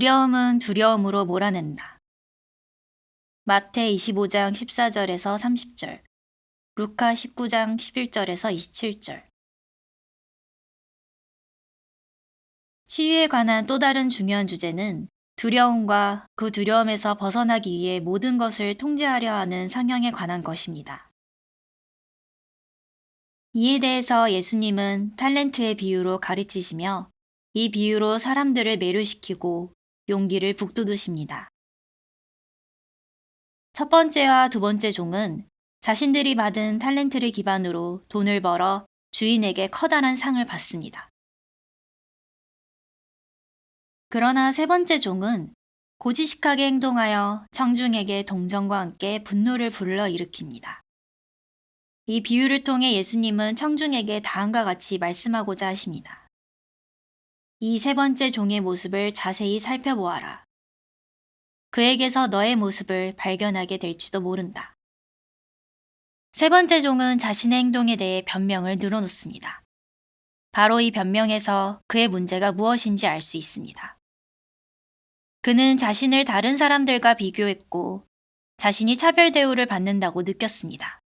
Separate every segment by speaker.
Speaker 1: 두려움은 두려움으로 몰아낸다. 마태 25장 14절에서 30절, 루카 19장 11절에서 27절. 치유에 관한 또 다른 중요한 주제는 두려움과 그 두려움에서 벗어나기 위해 모든 것을 통제하려 하는 성향에 관한 것입니다. 이에 대해서 예수님은 탤런트의 비유로 가르치시며 이 비유로 사람들을 매료시키고 용기를 북돋우십니다. 첫 번째와 두 번째 종은 자신들이 받은 탤런트를 기반으로 돈을 벌어 주인에게 커다란 상을 받습니다. 그러나 세 번째 종은 고지식하게 행동하여 청중에게 동정과 함께 분노를 불러일으킵니다. 이 비유를 통해 예수님은 청중에게 다음과 같이 말씀하고자 하십니다. 이 세 번째 종의 모습을 자세히 살펴보아라. 그에게서 너의 모습을 발견하게 될지도 모른다. 세 번째 종은 자신의 행동에 대해 변명을 늘어놓습니다. 바로 이 변명에서 그의 문제가 무엇인지 알 수 있습니다. 그는 자신을 다른 사람들과 비교했고 자신이 차별 대우를 받는다고 느꼈습니다.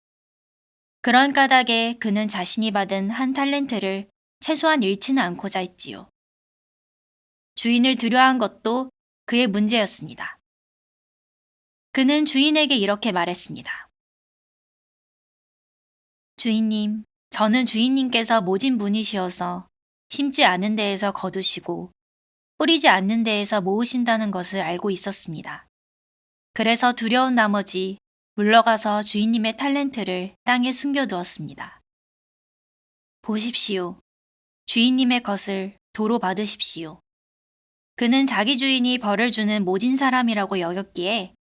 Speaker 1: 그런 까닭에 그는 자신이 받은 한 탤런트를 최소한 잃지는 않고자 했지요. 주인을 두려워한 것도 그의 문제였습니다. 그는 주인에게 이렇게 말했습니다. 주인님, 저는 주인님께서 모진 분이시어서 심지 않은 데에서 거두시고 뿌리지 않는 데에서 모으신다는 것을 알고 있었습니다. 그래서 두려운 나머지 물러가서 주인님의 탤런트를 땅에 숨겨두었습니다. 보십시오. 주인님의 것을 도로 받으십시오. 그는 자기 주인이 벌을 주는 모진 사람이라고 여겼기에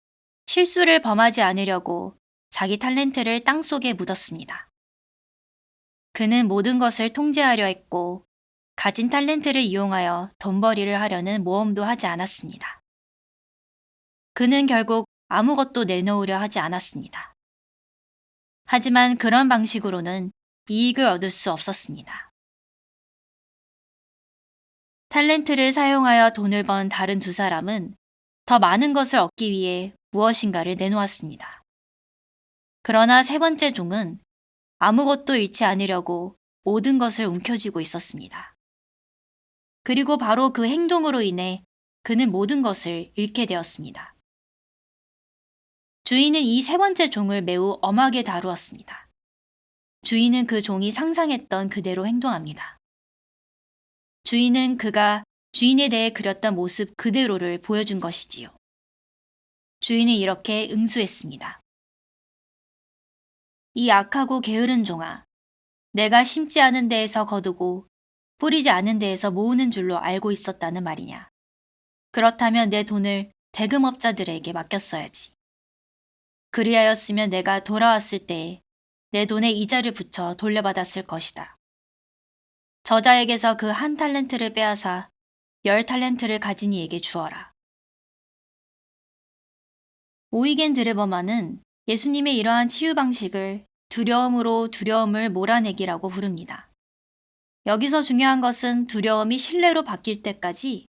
Speaker 1: 실수를 범하지 않으려고 자기 탤런트를 땅속에 묻었습니다. 그는 모든 것을 통제하려 했고 가진 탤런트를 이용하여 돈벌이를 하려는 모험도 하지 않았습니다. 그는 결국 아무것도 내놓으려 하지 않았습니다. 하지만 그런 방식으로는 이익을 얻을 수 없었습니다. 탤런트를 사용하여 돈을 번 다른 두 사람은 더 많은 것을 얻기 위해 무엇인가를 내놓았습니다. 그러나 세 번째 종은 아무것도 잃지 않으려고 모든 것을 움켜쥐고 있었습니다. 그리고 바로 그 행동으로 인해 그는 모든 것을 잃게 되었습니다. 주인은 이 세 번째 종을 매우 엄하게 다루었습니다. 주인은 그 종이 상상했던 그대로 행동합니다. 주인은 그가 주인에 대해 그렸던 모습 그대로를 보여준 것이지요. 주인은 이렇게 응수했습니다. 이 악하고 게으른 종아, 내가 심지 않은 데에서 거두고 뿌리지 않은 데에서 모으는 줄로 알고 있었다는 말이냐. 그렇다면 내 돈을 대금업자들에게 맡겼어야지. 그리하였으면 내가 돌아왔을 때에 내 돈에 이자를 붙여 돌려받았을 것이다. 저자에게서 그 한 탤런트를 빼앗아 10탤런트를 가진 이에게 주어라. 오이겐 드르버만은 예수님의 이러한 치유 방식을 두려움으로 두려움을 몰아내기라고 부릅니다. 여기서 중요한 것은 두려움이 신뢰로 바뀔 때까지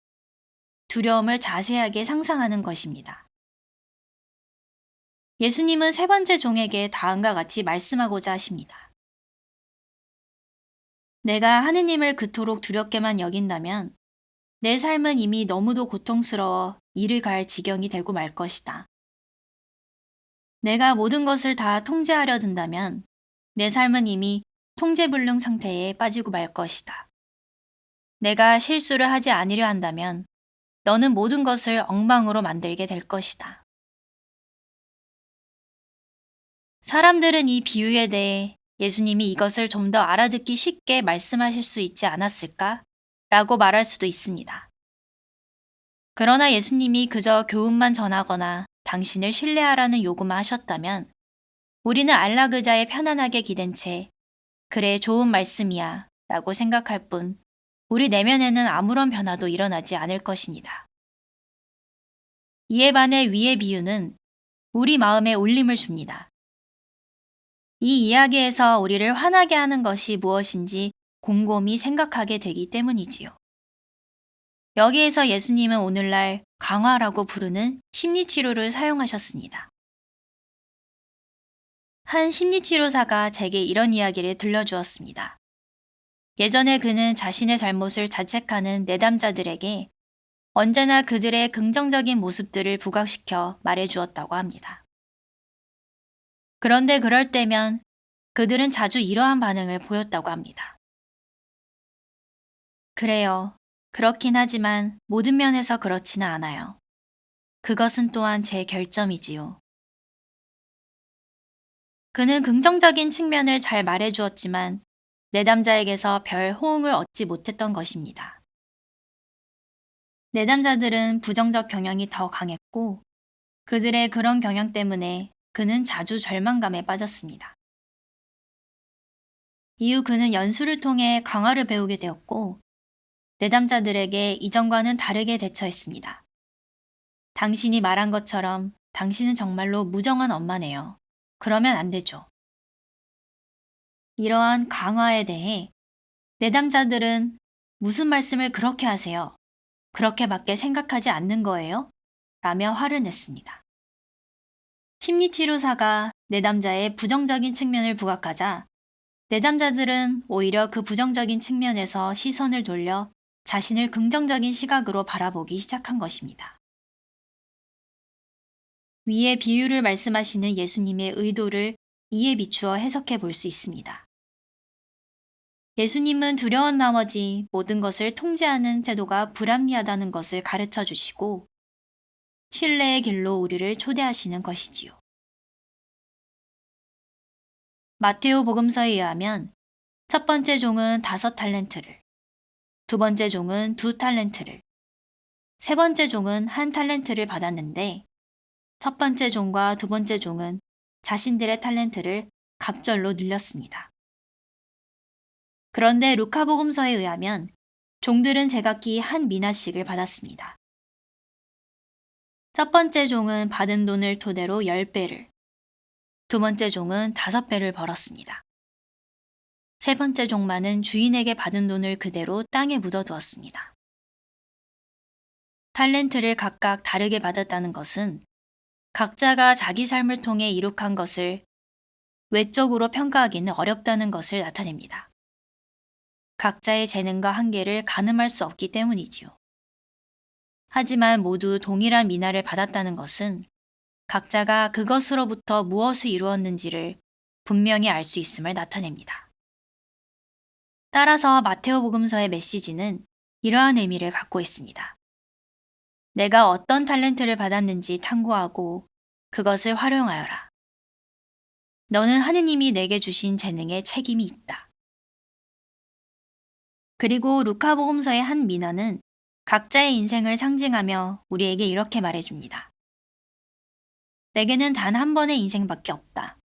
Speaker 1: 두려움을 자세하게 상상하는 것입니다. 예수님은 세 번째 종에게 다음과 같이 말씀하고자 하십니다. 내가 하느님을 그토록 두렵게만 여긴다면 내 삶은 이미 너무도 고통스러워 이를 갈 지경이 되고 말 것이다. 내가 모든 것을 다 통제하려 든다면 내 삶은 이미 통제불능 상태에 빠지고 말 것이다. 내가 실수를 하지 않으려 한다면 너는 모든 것을 엉망으로 만들게 될 것이다. 사람들은 이 비유에 대해 예수님이 이것을 좀 더 알아듣기 쉽게 말씀하실 수 있지 않았을까? 라고 말할 수도 있습니다. 그러나 예수님이 그저 교훈만 전하거나 당신을 신뢰하라는 요구만 하셨다면 우리는 안락의자에 편안하게 기댄 채 그래 좋은 말씀이야 라고 생각할 뿐 우리 내면에는 아무런 변화도 일어나지 않을 것입니다. 이에 반해 위의 비유는 우리 마음에 울림을 줍니다. 이 이야기에서 우리를 화나게 하는 것이 무엇인지 곰곰이 생각하게 되기 때문이지요. 여기에서 예수님은 오늘날 강화라고 부르는 심리치료를 사용하셨습니다. 한 심리치료사가 제게 이런 이야기를 들려주었습니다. 예전에 그는 자신의 잘못을 자책하는 내담자들에게 언제나 그들의 긍정적인 모습들을 부각시켜 말해주었다고 합니다. 그런데 그럴 때면 그들은 자주 이러한 반응을 보였다고 합니다. 그래요. 그렇긴 하지만 모든 면에서 그렇지는 않아요. 그것은 또한 제 결점이지요. 그는 긍정적인 측면을 잘 말해주었지만 내담자에게서 별 호응을 얻지 못했던 것입니다. 내담자들은 부정적 경향이 더 강했고 그들의 그런 경향 때문에 그는 자주 절망감에 빠졌습니다. 이후 그는 연수를 통해 강화를 배우게 되었고 내담자들에게 이전과는 다르게 대처했습니다. 당신이 말한 것처럼 당신은 정말로 무정한 엄마네요. 그러면 안 되죠. 이러한 강화에 대해 내담자들은 무슨 말씀을 그렇게 하세요? 그렇게밖에 생각하지 않는 거예요? 라며 화를 냈습니다. 심리치료사가 내담자의 부정적인 측면을 부각하자 내담자들은 오히려 그 부정적인 측면에서 시선을 돌려 자신을 긍정적인 시각으로 바라보기 시작한 것입니다. 위의 비유를 말씀하시는 예수님의 의도를 이에 비추어 해석해 볼 수 있습니다. 예수님은 두려운 나머지 모든 것을 통제하는 태도가 불합리하다는 것을 가르쳐 주시고 신뢰의 길로 우리를 초대하시는 것이지요. 마테오 복음서에 의하면 첫 번째 종은 5달란트를, 두 번째 종은 2달란트를, 세 번째 종은 1달란트를 받았는데 첫 번째 종과 두 번째 종은 자신들의 달란트를 갑절로 늘렸습니다. 그런데 루카복음서에 의하면 종들은 제각기 1미나씩을 받았습니다. 첫 번째 종은 받은 돈을 토대로 10배를, 두 번째 종은 5배를 벌었습니다. 세 번째 종만은 주인에게 받은 돈을 그대로 땅에 묻어두었습니다. 달란트를 각각 다르게 받았다는 것은 각자가 자기 삶을 통해 이룩한 것을 외적으로 평가하기는 어렵다는 것을 나타냅니다. 각자의 재능과 한계를 가늠할 수 없기 때문이지요. 하지만 모두 동일한 미나를 받았다는 것은 각자가 그것으로부터 무엇을 이루었는지를 분명히 알 수 있음을 나타냅니다. 따라서 마테오 복음서의 메시지는 이러한 의미를 갖고 있습니다. 내가 어떤 탤런트를 받았는지 탐구하고 그것을 활용하여라. 너는 하느님이 내게 주신 재능에 책임이 있다. 그리고 루카복음서의 한 민어는 각자의 인생을 상징하며 우리에게 이렇게 말해줍니다. 내게는 단 한 번의 인생밖에 없다.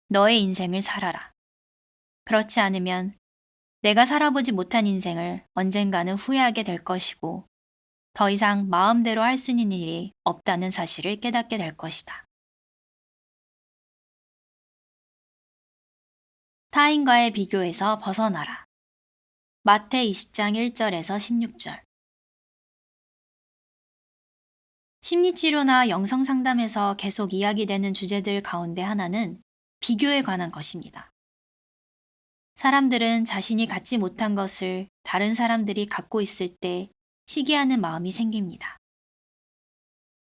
Speaker 1: 너의 인생을 살아라. 그렇지 않으면 내가 살아보지 못한 인생을 언젠가는 후회하게 될 것이고 더 이상 마음대로 할 수 있는 일이 없다는 사실을 깨닫게 될 것이다. 타인과의 비교에서 벗어나라. 마태 20장 1절에서 16절. 심리치료나 영성상담에서 계속 이야기되는 주제들 가운데 하나는 비교에 관한 것입니다. 사람들은 자신이 갖지 못한 것을 다른 사람들이 갖고 있을 때 시기하는 마음이 생깁니다.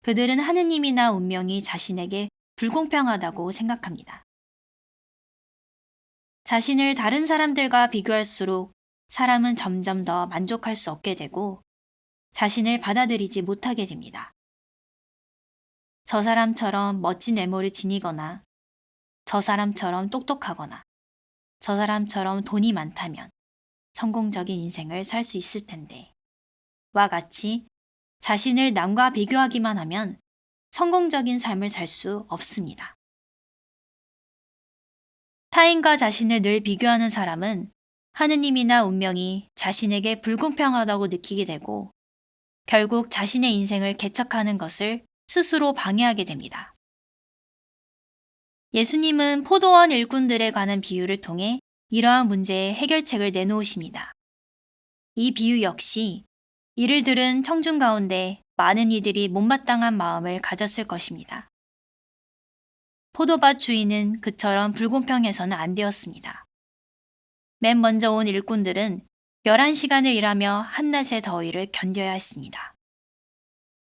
Speaker 1: 그들은 하느님이나 운명이 자신에게 불공평하다고 생각합니다. 자신을 다른 사람들과 비교할수록 사람은 점점 더 만족할 수 없게 되고 자신을 받아들이지 못하게 됩니다. 저 사람처럼 멋진 외모를 지니거나 저 사람처럼 똑똑하거나 저 사람처럼 돈이 많다면 성공적인 인생을 살 수 있을 텐데 와 같이 자신을 남과 비교하기만 하면 성공적인 삶을 살 수 없습니다. 타인과 자신을 늘 비교하는 사람은 하느님이나 운명이 자신에게 불공평하다고 느끼게 되고 결국 자신의 인생을 개척하는 것을 스스로 방해하게 됩니다. 예수님은 포도원 일꾼들에 관한 비유를 통해 이러한 문제의 해결책을 내놓으십니다. 이 비유 역시 이를 들은 청중 가운데 많은 이들이 못마땅한 마음을 가졌을 것입니다. 포도밭 주인은 그처럼 불공평해서는 안 되었습니다. 맨 먼저 온 일꾼들은 11시간을 일하며 한낮의 더위를 견뎌야 했습니다.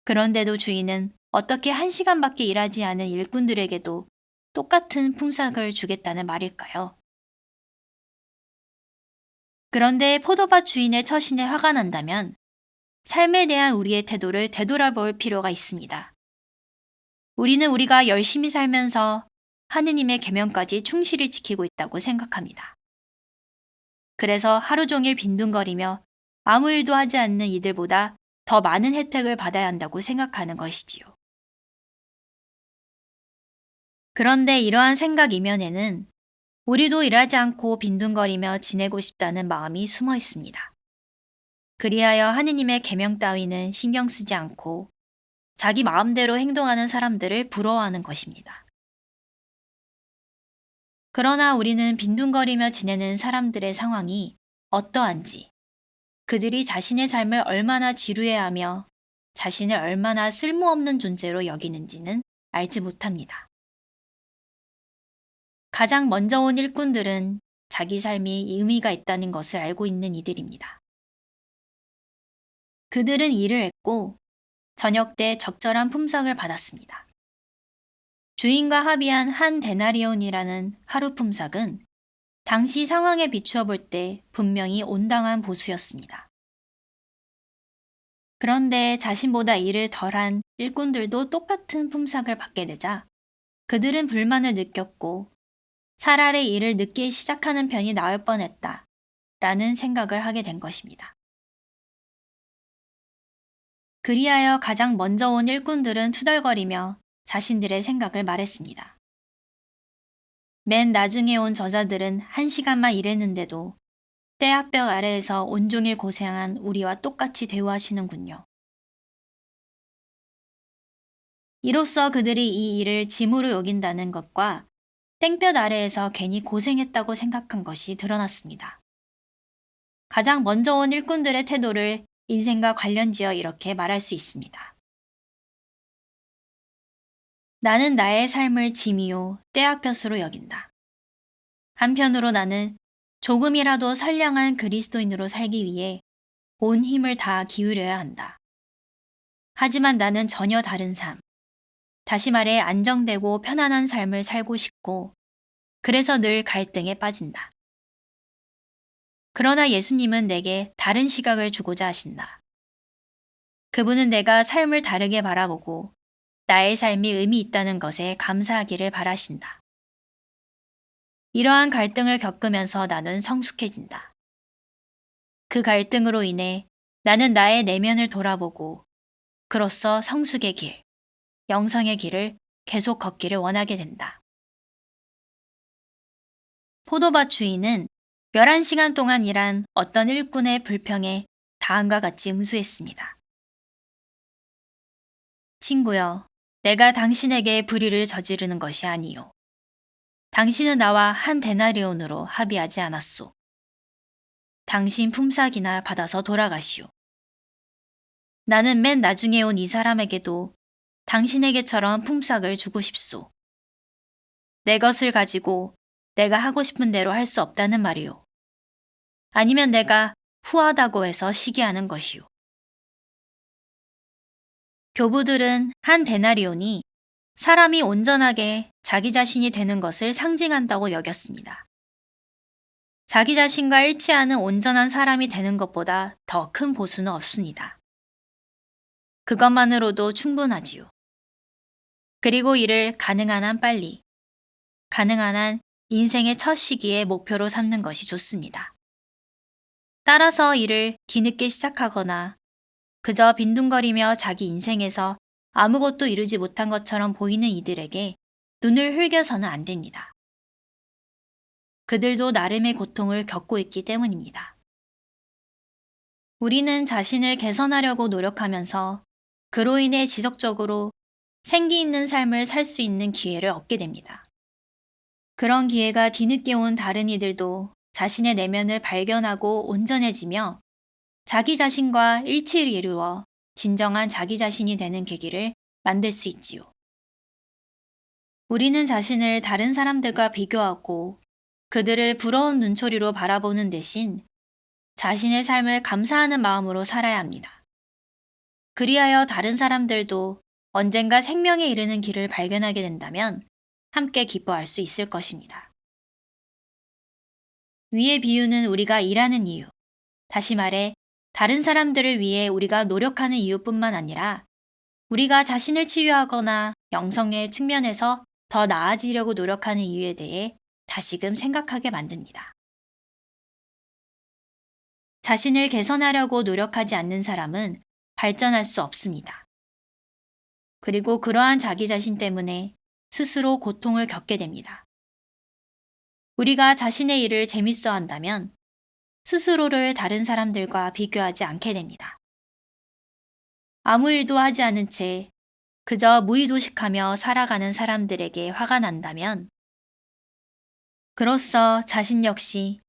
Speaker 1: 그런데도 주인은 어떻게 1시간밖에 일하지 않은 일꾼들에게도 똑같은 품삯을 주겠다는 말일까요? 그런데 포도밭 주인의 처신에 화가 난다면 삶에 대한 우리의 태도를 되돌아볼 필요가 있습니다. 우리는 우리가 열심히 살면서 하느님의 계명까지 충실히 지키고 있다고 생각합니다. 그래서 하루 종일 빈둥거리며 아무 일도 하지 않는 이들보다 더 많은 혜택을 받아야 한다고 생각하는 것이지요. 그런데 이러한 생각 이면에는 우리도 일하지 않고 빈둥거리며 지내고 싶다는 마음이 숨어 있습니다. 그리하여 하느님의 계명 따위는 신경 쓰지 않고 자기 마음대로 행동하는 사람들을 부러워하는 것입니다. 그러나 우리는 빈둥거리며 지내는 사람들의 상황이 어떠한지, 그들이 자신의 삶을 얼마나 지루해하며 자신을 얼마나 쓸모없는 존재로 여기는지는 알지 못합니다. 가장 먼저 온 일꾼들은 자기 삶이 의미가 있다는 것을 알고 있는 이들입니다. 그들은 일을 했고 저녁 때 적절한 품삯을 받았습니다. 주인과 합의한 한 데나리온이라는 하루 품삯은 당시 상황에 비추어 볼 때 분명히 온당한 보수였습니다. 그런데 자신보다 일을 덜한 일꾼들도 똑같은 품삯을 받게 되자 그들은 불만을 느꼈고 차라리 일을 늦게 시작하는 편이 나을 뻔했다 라는 생각을 하게 된 것입니다. 그리하여 가장 먼저 온 일꾼들은 투덜거리며 자신들의 생각을 말했습니다. 맨 나중에 온 저자들은 1시간만 일했는데도 떼약볕 아래에서 온종일 고생한 우리와 똑같이 대우하시는군요. 이로써 그들이 이 일을 짐으로 여긴다는 것과 땡볕 아래에서 괜히 고생했다고 생각한 것이 드러났습니다. 가장 먼저 온 일꾼들의 태도를 인생과 관련지어 이렇게 말할 수 있습니다. 나는 나의 삶을 짐이요 떼약볕으로 여긴다. 한편으로 나는 조금이라도 선량한 그리스도인으로 살기 위해 온 힘을 다 기울여야 한다. 하지만 나는 전혀 다른 삶, 다시 말해 안정되고 편안한 삶을 살고 싶고 그래서 늘 갈등에 빠진다. 그러나 예수님은 내게 다른 시각을 주고자 하신다. 그분은 내가 삶을 다르게 바라보고 나의 삶이 의미 있다는 것에 감사하기를 바라신다. 이러한 갈등을 겪으면서 나는 성숙해진다. 그 갈등으로 인해 나는 나의 내면을 돌아보고 그로써 성숙의 길, 영성의 길을 계속 걷기를 원하게 된다. 포도밭 주인은 11시간 동안 일한 어떤 일꾼의 불평에 다음과 같이 응수했습니다. 친구여, 내가 당신에게 불의를 저지르는 것이 아니요. 당신은 나와 한 데나리온으로 합의하지 않았소. 당신 품삯이나 받아서 돌아가시오. 나는 맨 나중에 온 이 사람에게도 당신에게처럼 품삯을 주고 싶소. 내 것을 가지고 내가 하고 싶은 대로 할 수 없다는 말이오. 아니면 내가 후하다고 해서 시기하는 것이오. 교부들은 한 데나리온이 사람이 온전하게 자기 자신이 되는 것을 상징한다고 여겼습니다. 자기 자신과 일치하는 온전한 사람이 되는 것보다 더 큰 보수는 없습니다. 그것만으로도 충분하지요. 그리고 이를 가능한 한 빨리, 가능한 한 인생의 첫 시기에 목표로 삼는 것이 좋습니다. 따라서 일을 뒤늦게 시작하거나 그저 빈둥거리며 자기 인생에서 아무것도 이루지 못한 것처럼 보이는 이들에게 눈을 흘겨서는 안 됩니다. 그들도 나름의 고통을 겪고 있기 때문입니다. 우리는 자신을 개선하려고 노력하면서 그로 인해 지속적으로 생기 있는 삶을 살 수 있는 기회를 얻게 됩니다. 그런 기회가 뒤늦게 온 다른 이들도 자신의 내면을 발견하고 온전해지며 자기 자신과 일치를 이루어 진정한 자기 자신이 되는 계기를 만들 수 있지요. 우리는 자신을 다른 사람들과 비교하고 그들을 부러운 눈초리로 바라보는 대신 자신의 삶을 감사하는 마음으로 살아야 합니다. 그리하여 다른 사람들도 언젠가 생명에 이르는 길을 발견하게 된다면 함께 기뻐할 수 있을 것입니다. 위의 비유는 우리가 일하는 이유, 다시 말해 다른 사람들을 위해 우리가 노력하는 이유뿐만 아니라 우리가 자신을 치유하거나 영성의 측면에서 더 나아지려고 노력하는 이유에 대해 다시금 생각하게 만듭니다. 자신을 개선하려고 노력하지 않는 사람은 발전할 수 없습니다. 그리고 그러한 자기 자신 때문에 스스로 고통을 겪게 됩니다. 우리가 자신의 일을 재밌어 한다면 스스로를 다른 사람들과 비교하지 않게 됩니다. 아무 일도 하지 않은 채 그저 무의도식하며 살아가는 사람들에게 화가 난다면 그로써 자신 역시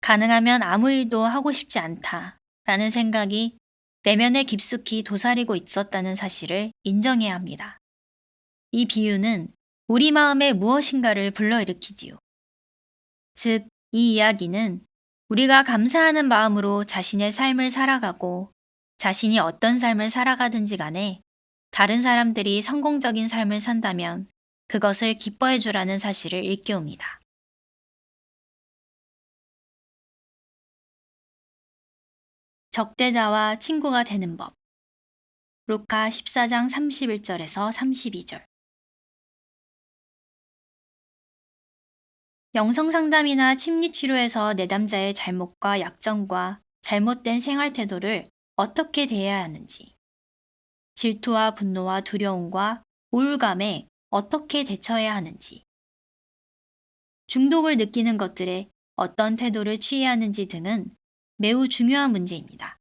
Speaker 1: 가능하면 아무 일도 하고 싶지 않다라는 생각이 내면에 깊숙이 도사리고 있었다는 사실을 인정해야 합니다. 이 비유는 우리 마음에 무엇인가를 불러일으키지요. 즉, 이 이야기는 우리가 감사하는 마음으로 자신의 삶을 살아가고 자신이 어떤 삶을 살아가든지 간에 다른 사람들이 성공적인 삶을 산다면 그것을 기뻐해 주라는 사실을 일깨웁니다. 적대자와 친구가 되는 법. 루카 14장 31절에서 32절. 영성상담이나 심리치료에서 내담자의 잘못과 약점과 잘못된 생활 태도를 어떻게 대해야 하는지, 질투와 분노와 두려움과 우울감에 어떻게 대처해야 하는지, 중독을 느끼는 것들에 어떤 태도를 취해야 하는지 등은 매우 중요한 문제입니다.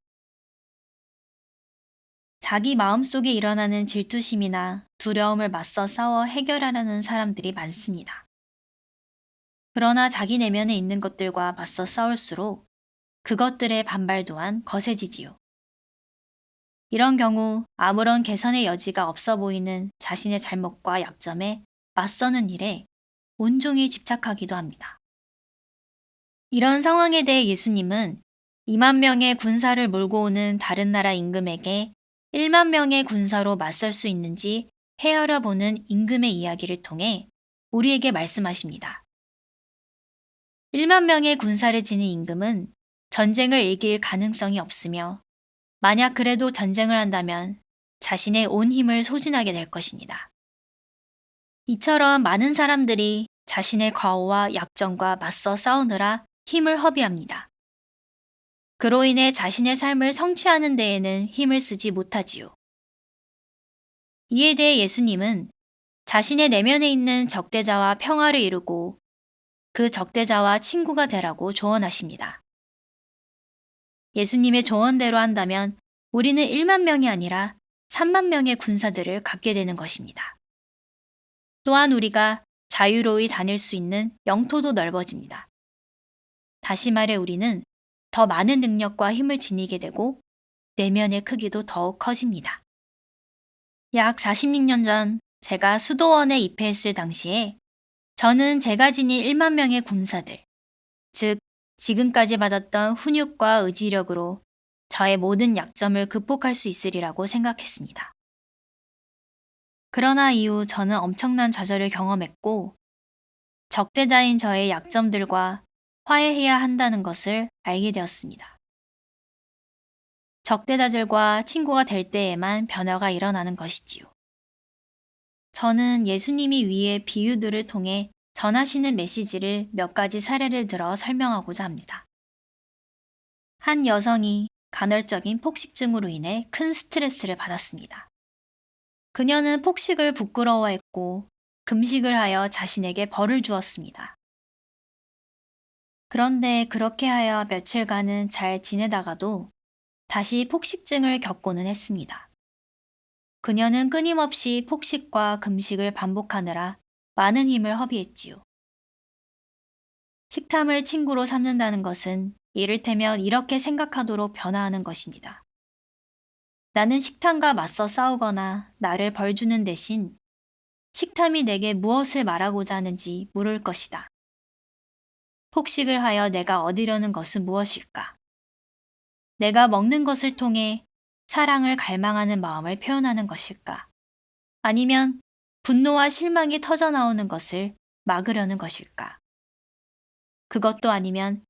Speaker 1: 자기 마음속에 일어나는 질투심이나 두려움을 맞서 싸워 해결하려는 사람들이 많습니다. 그러나 자기 내면에 있는 것들과 맞서 싸울수록 그것들의 반발 또한 거세지지요. 이런 경우 아무런 개선의 여지가 없어 보이는 자신의 잘못과 약점에 맞서는 일에 온종일 집착하기도 합니다. 이런 상황에 대해 예수님은 2만 명의 군사를 몰고 오는 다른 나라 임금에게 1만 명의 군사로 맞설 수 있는지 헤아려 보는 임금의 이야기를 통해 우리에게 말씀하십니다. 1만 명의 군사를 지닌 임금은 전쟁을 이길 가능성이 없으며 만약 그래도 전쟁을 한다면 자신의 온 힘을 소진하게 될 것입니다. 이처럼 많은 사람들이 자신의 과오와 약점과 맞서 싸우느라 힘을 허비합니다. 그로 인해 자신의 삶을 성취하는 데에는 힘을 쓰지 못하지요. 이에 대해 예수님은 자신의 내면에 있는 적대자와 평화를 이루고 그 적대자와 친구가 되라고 조언하십니다. 예수님의 조언대로 한다면 우리는 1만 명이 아니라 3만 명의 군사들을 갖게 되는 것입니다. 또한 우리가 자유로이 다닐 수 있는 영토도 넓어집니다. 다시 말해 우리는 더 많은 능력과 힘을 지니게 되고 내면의 크기도 더욱 커집니다. 약 46년 전 제가 수도원에 입회했을 당시에 저는 제가 지닌 1만 명의 군사들, 즉 지금까지 받았던 훈육과 의지력으로 저의 모든 약점을 극복할 수 있으리라고 생각했습니다. 그러나 이후 저는 엄청난 좌절을 경험했고 적대자인 저의 약점들과 화해해야 한다는 것을 알게 되었습니다. 적대자들과 친구가 될 때에만 변화가 일어나는 것이지요. 저는 예수님이 위의 비유들을 통해 전하시는 메시지를 몇 가지 사례를 들어 설명하고자 합니다. 한 여성이 간헐적인 폭식증으로 인해 큰 스트레스를 받았습니다. 그녀는 폭식을 부끄러워했고 금식을 하여 자신에게 벌을 주었습니다. 그런데 그렇게 하여 며칠간은 잘 지내다가도 다시 폭식증을 겪고는 했습니다. 그녀는 끊임없이 폭식과 금식을 반복하느라 많은 힘을 허비했지요. 식탐을 친구로 삼는다는 것은 이를테면 이렇게 생각하도록 변화하는 것입니다. 나는 식탐과 맞서 싸우거나 나를 벌주는 대신 식탐이 내게 무엇을 말하고자 하는지 물을 것이다. 폭식을 하여 내가 얻으려는 것은 무엇일까? 내가 먹는 것을 통해 사랑을 갈망하는 마음을 표현하는 것일까? 아니면 분노와 실망이 터져 나오는 것을 막으려는 것일까? 그것도 아니면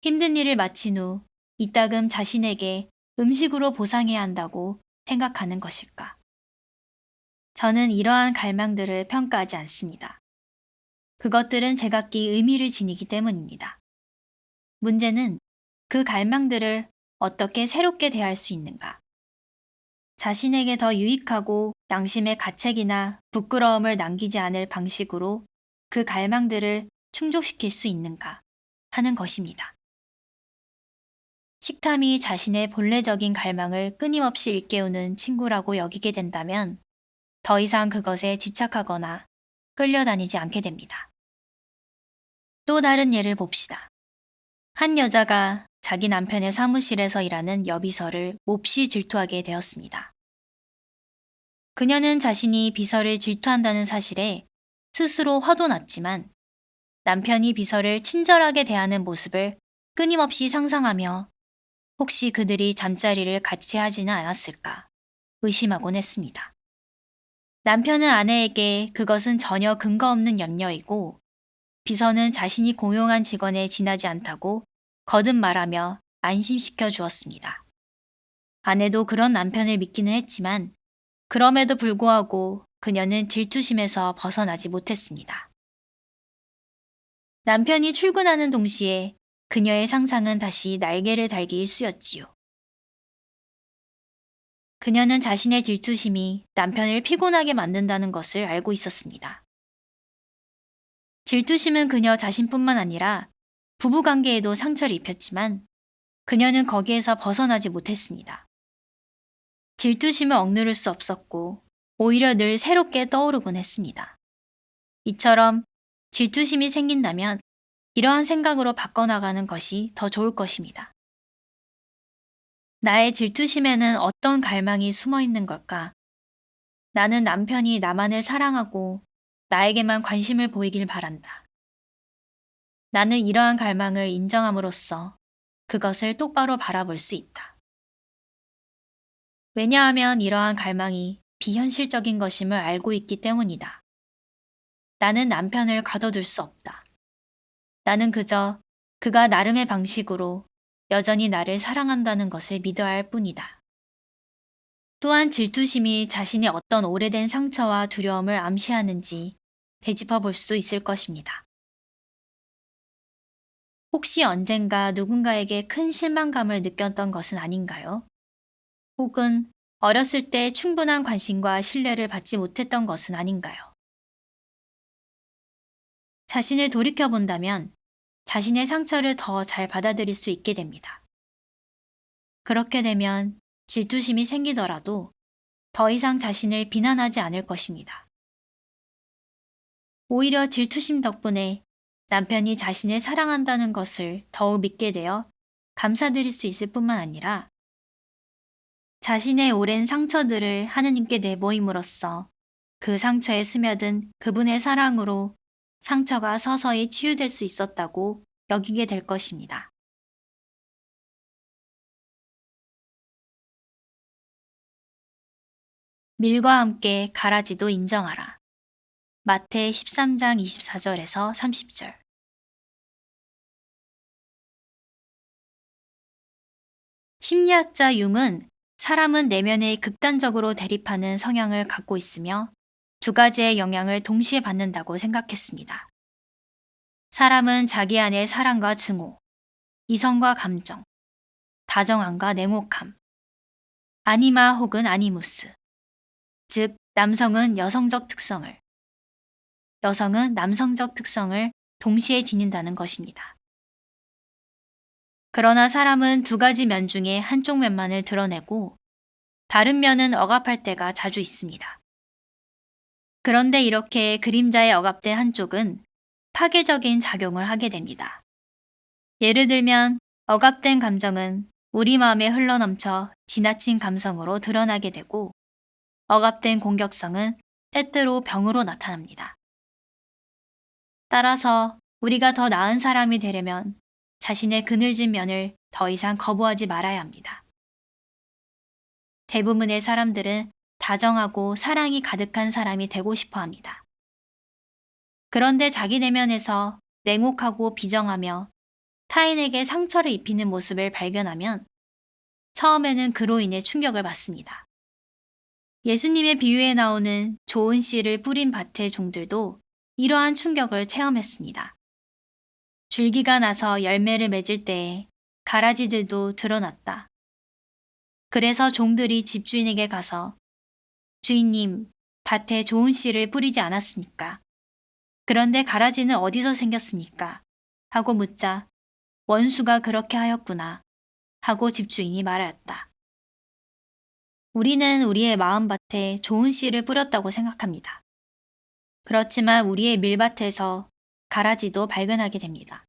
Speaker 1: 힘든 일을 마친 후 이따금 자신에게 음식으로 보상해야 한다고 생각하는 것일까? 저는 이러한 갈망들을 평가하지 않습니다. 그것들은 제각기 의미를 지니기 때문입니다. 문제는 그 갈망들을 어떻게 새롭게 대할 수 있는가? 자신에게 더 유익하고 양심의 가책이나 부끄러움을 남기지 않을 방식으로 그 갈망들을 충족시킬 수 있는가 하는 것입니다. 식탐이 자신의 본래적인 갈망을 끊임없이 일깨우는 친구라고 여기게 된다면 더 이상 그것에 집착하거나 끌려다니지 않게 됩니다. 또 다른 예를 봅시다. 한 여자가 자기 남편의 사무실에서 일하는 여비서를 몹시 질투하게 되었습니다. 그녀는 자신이 비서를 질투한다는 사실에 스스로 화도 났지만 남편이 비서를 친절하게 대하는 모습을 끊임없이 상상하며 혹시 그들이 잠자리를 같이 하지는 않았을까 의심하곤 했습니다. 남편은 아내에게 그것은 전혀 근거 없는 염려이고 비서는 자신이 고용한 직원에 지나지 않다고 거듭 말하며 안심시켜 주었습니다. 아내도 그런 남편을 믿기는 했지만 그럼에도 불구하고 그녀는 질투심에서 벗어나지 못했습니다. 남편이 출근하는 동시에 그녀의 상상은 다시 날개를 달기 일쑤였지요. 그녀는 자신의 질투심이 남편을 피곤하게 만든다는 것을 알고 있었습니다. 질투심은 그녀 자신뿐만 아니라 부부관계에도 상처를 입혔지만 그녀는 거기에서 벗어나지 못했습니다. 질투심을 억누를 수 없었고 오히려 늘 새롭게 떠오르곤 했습니다. 이처럼 질투심이 생긴다면 이러한 생각으로 바꿔나가는 것이 더 좋을 것입니다. 나의 질투심에는 어떤 갈망이 숨어 있는 걸까? 나는 남편이 나만을 사랑하고 나에게만 관심을 보이길 바란다. 나는 이러한 갈망을 인정함으로써 그것을 똑바로 바라볼 수 있다. 왜냐하면 이러한 갈망이 비현실적인 것임을 알고 있기 때문이다. 나는 남편을 가둬둘 수 없다. 나는 그저 그가 나름의 방식으로 여전히 나를 사랑한다는 것을 믿어야 할 뿐이다. 또한 질투심이 자신의 어떤 오래된 상처와 두려움을 암시하는지 되짚어 볼 수도 있을 것입니다. 혹시 언젠가 누군가에게 큰 실망감을 느꼈던 것은 아닌가요? 혹은 어렸을 때 충분한 관심과 신뢰를 받지 못했던 것은 아닌가요? 자신을 돌이켜본다면 자신의 상처를 더 잘 받아들일 수 있게 됩니다. 그렇게 되면 질투심이 생기더라도 더 이상 자신을 비난하지 않을 것입니다. 오히려 질투심 덕분에 남편이 자신을 사랑한다는 것을 더욱 믿게 되어 감사드릴 수 있을 뿐만 아니라 자신의 오랜 상처들을 하느님께 내모임으로써 그 상처에 스며든 그분의 사랑으로 상처가 서서히 치유될 수 있었다고 여기게 될 것입니다. 밀과 함께 가라지도 인정하라. 마태 13장 24절에서 30절. 심리학자 융은 사람은 내면에 극단적으로 대립하는 성향을 갖고 있으며 두 가지의 영향을 동시에 받는다고 생각했습니다. 사람은 자기 안의 사랑과 증오, 이성과 감정, 다정함과 냉혹함, 아니마 혹은 아니무스, 즉 남성은 여성적 특성을, 여성은 남성적 특성을 동시에 지닌다는 것입니다. 그러나 사람은 두 가지 면 중에 한쪽 면만을 드러내고 다른 면은 억압할 때가 자주 있습니다. 그런데 이렇게 그림자에 억압된 한쪽은 파괴적인 작용을 하게 됩니다. 예를 들면 억압된 감정은 우리 마음에 흘러넘쳐 지나친 감성으로 드러나게 되고 억압된 공격성은 때때로 병으로 나타납니다. 따라서 우리가 더 나은 사람이 되려면 자신의 그늘진 면을 더 이상 거부하지 말아야 합니다. 대부분의 사람들은 다정하고 사랑이 가득한 사람이 되고 싶어 합니다. 그런데 자기 내면에서 냉혹하고 비정하며 타인에게 상처를 입히는 모습을 발견하면 처음에는 그로 인해 충격을 받습니다. 예수님의 비유에 나오는 좋은 씨를 뿌린 밭의 종들도 이러한 충격을 체험했습니다. 줄기가 나서 열매를 맺을 때에 가라지들도 드러났다. 그래서 종들이 집주인에게 가서 주인님, 밭에 좋은 씨를 뿌리지 않았습니까? 그런데 가라지는 어디서 생겼습니까? 하고 묻자 원수가 그렇게 하였구나 하고 집주인이 말하였다. 우리는 우리의 마음밭에 좋은 씨를 뿌렸다고 생각합니다. 그렇지만 우리의 밀밭에서 가라지도 발견하게 됩니다.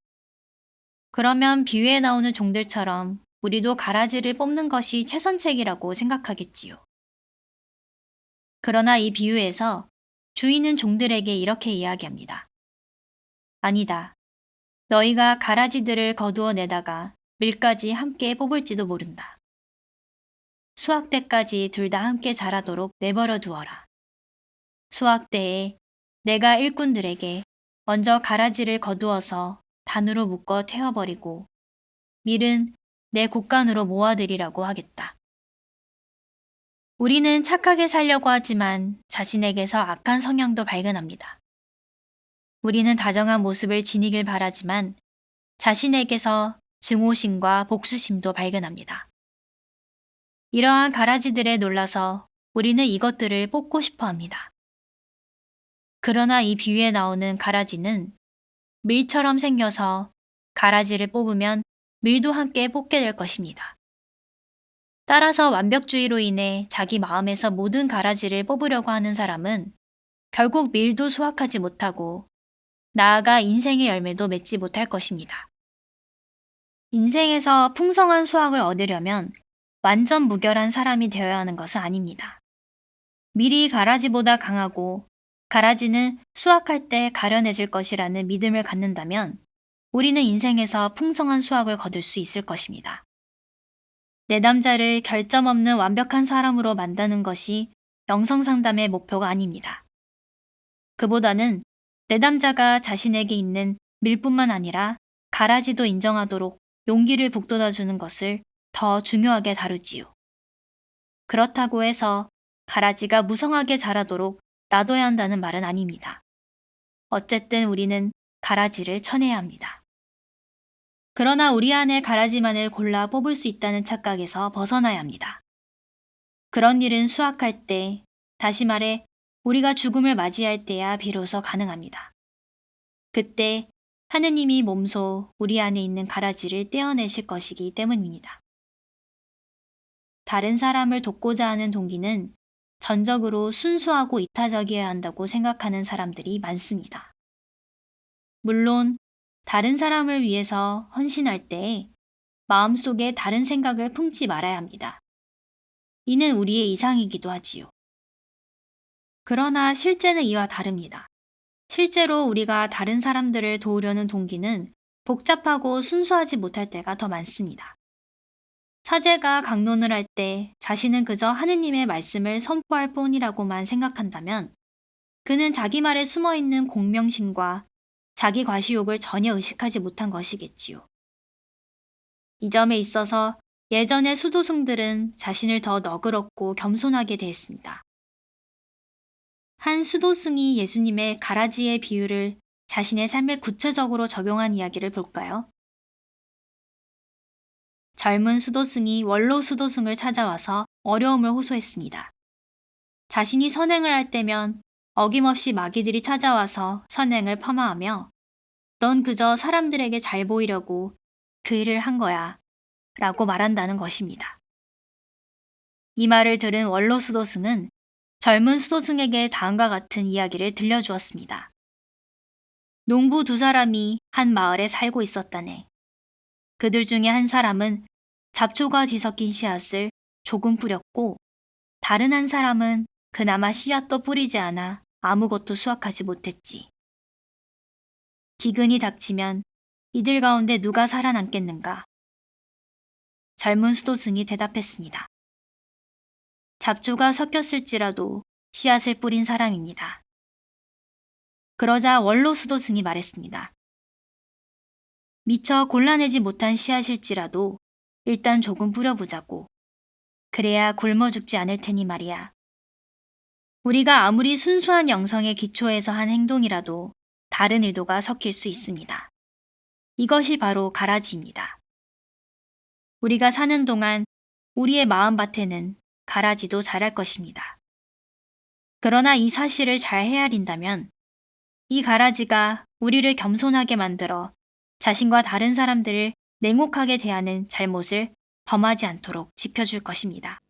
Speaker 1: 그러면 비유에 나오는 종들처럼 우리도 가라지를 뽑는 것이 최선책이라고 생각하겠지요. 그러나 이 비유에서 주인은 종들에게 이렇게 이야기합니다. 아니다. 너희가 가라지들을 거두어 내다가 밀까지 함께 뽑을지도 모른다. 수확 때까지 둘 다 함께 자라도록 내버려 두어라. 수확 때에 내가 일꾼들에게 먼저 가라지를 거두어서 단으로 묶어 태워버리고 밀은 내 곡간으로 모아들이라고 하겠다. 우리는 착하게 살려고 하지만 자신에게서 악한 성향도 발견합니다. 우리는 다정한 모습을 지니길 바라지만 자신에게서 증오심과 복수심도 발견합니다. 이러한 가라지들에 놀라서 우리는 이것들을 뽑고 싶어 합니다. 그러나 이 비유에 나오는 가라지는 밀처럼 생겨서 가라지를 뽑으면 밀도 함께 뽑게 될 것입니다. 따라서 완벽주의로 인해 자기 마음에서 모든 가라지를 뽑으려고 하는 사람은 결국 밀도 수확하지 못하고 나아가 인생의 열매도 맺지 못할 것입니다. 인생에서 풍성한 수확을 얻으려면 완전 무결한 사람이 되어야 하는 것은 아닙니다. 밀이 가라지보다 강하고 가라지는 수확할 때 가려내질 것이라는 믿음을 갖는다면 우리는 인생에서 풍성한 수확을 거둘 수 있을 것입니다. 내담자를 결점 없는 완벽한 사람으로 만드는 것이 영성상담의 목표가 아닙니다. 그보다는 내담자가 자신에게 있는 밀뿐만 아니라 가라지도 인정하도록 용기를 북돋아주는 것을 더 중요하게 다루지요. 그렇다고 해서 가라지가 무성하게 자라도록 놔둬야 한다는 말은 아닙니다. 어쨌든 우리는 가라지를 쳐내야 합니다. 그러나 우리 안에 가라지만을 골라 뽑을 수 있다는 착각에서 벗어나야 합니다. 그런 일은 수확할 때, 다시 말해 우리가 죽음을 맞이할 때야 비로소 가능합니다. 그때 하느님이 몸소 우리 안에 있는 가라지를 떼어내실 것이기 때문입니다. 다른 사람을 돕고자 하는 동기는 전적으로 순수하고 이타적이어야 한다고 생각하는 사람들이 많습니다. 물론 다른 사람을 위해서 헌신할 때 마음속에 다른 생각을 품지 말아야 합니다. 이는 우리의 이상이기도 하지요. 그러나 실제는 이와 다릅니다. 실제로 우리가 다른 사람들을 도우려는 동기는 복잡하고 순수하지 못할 때가 더 많습니다. 사제가 강론을 할 때 자신은 그저 하느님의 말씀을 선포할 뿐이라고만 생각한다면 그는 자기 말에 숨어있는 공명심과 자기 과시욕을 전혀 의식하지 못한 것이겠지요. 이 점에 있어서 예전의 수도승들은 자신을 더 너그럽고 겸손하게 대했습니다. 한 수도승이 예수님의 가라지의 비유를 자신의 삶에 구체적으로 적용한 이야기를 볼까요? 젊은 수도승이 원로 수도승을 찾아와서 어려움을 호소했습니다. 자신이 선행을 할 때면 어김없이 마귀들이 찾아와서 선행을 폄하하며 넌 그저 사람들에게 잘 보이려고 그 일을 한 거야 라고 말한다는 것입니다. 이 말을 들은 원로 수도승은 젊은 수도승에게 다음과 같은 이야기를 들려주었습니다. 농부 두 사람이 한 마을에 살고 있었다네. 그들 중에 한 사람은 잡초가 뒤섞인 씨앗을 조금 뿌렸고 다른 한 사람은 그나마 씨앗도 뿌리지 않아 아무것도 수확하지 못했지. 기근이 닥치면 이들 가운데 누가 살아남겠는가? 젊은 수도승이 대답했습니다. 잡초가 섞였을지라도 씨앗을 뿌린 사람입니다. 그러자 원로 수도승이 말했습니다. 미처 골라내지 못한 씨앗일지라도 일단 조금 뿌려보자고. 그래야 굶어 죽지 않을 테니 말이야. 우리가 아무리 순수한 영성의 기초에서 한 행동이라도 다른 의도가 섞일 수 있습니다. 이것이 바로 가라지입니다. 우리가 사는 동안 우리의 마음밭에는 가라지도 자랄 것입니다. 그러나 이 사실을 잘 헤아린다면 이 가라지가 우리를 겸손하게 만들어 자신과 다른 사람들을 냉혹하게 대하는 잘못을 범하지 않도록 지켜줄 것입니다.